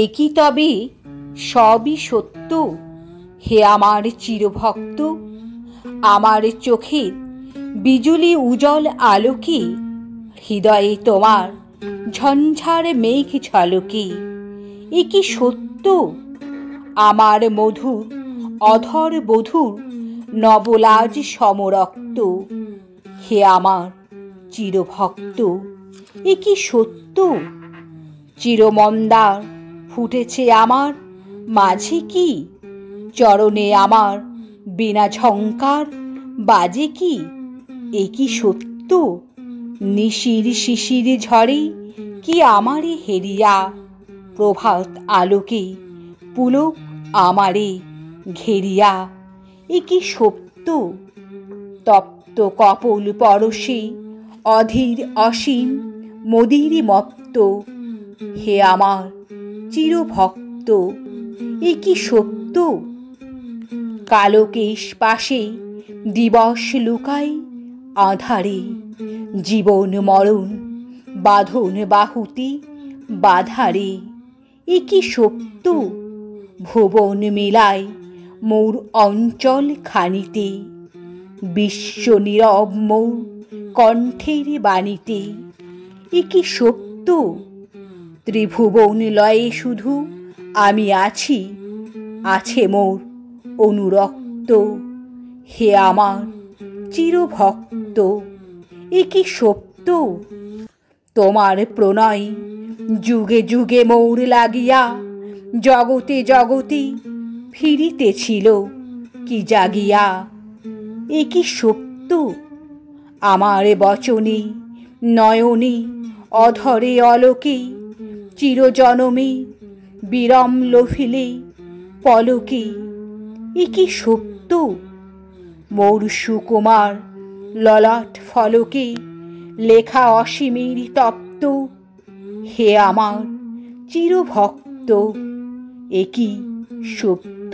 একই তবে সবই সত্য, হে আমার চিরভক্ত। আমার চোখের বিজুলি উজ্জ্বল আলোকে, হৃদয়ে তোমার ঝঞ্ঝার মেঘ ঝলকে। একই সত্য আমার মধুর অধর বধূর নবলাজ সমরক্ত, হে আমার চিরভক্ত। একই সত্য চিরমন্দার ফুটেছে আমার মাঝে কি, চরণে আমার বিনা ঝঙ্কার বাজে কি। একই সত্য নিশির শিশির ঝরে কি আমারে হেরিয়া, প্রভাত আলোকে পুলক আমারে ঘেরিয়া। একই সত্য তপ্ত কপোল পরশে অধীর অসীম মদির মত্ত, হে আমার চিরভক্ত। একই সত্য কালকেশ পাশে দিবস লুকাই আধারে, জীবন মরণ বাঁধন বাহুতি বাধারে। একই সত্য ভুবন মেলায় মোর অঞ্চল খানিতে, বিশ্ব নীরব মোর কণ্ঠের বাণীতে। একই সত্য ত্রিভুবন লয়ে শুধু আমি আছি, আছে মোর অনুরক্ত, হে আমার চিরভক্ত। একই সত্য তোমার প্রণয় যুগে যুগে মোর লাগিয়া, জগতে জগতে ফিরিতেছিল কি জাগিয়া। একই সত্য আমার বচনে নয়নে অধরে অলোকে, চিরজনমে বিরম লোভিলে পলকে। একই সত্য মোর সুকুমার ললাট ফলকে লেখা অসীমের তপ্ত, হে আমার চিরভক্ত। একই সত্য।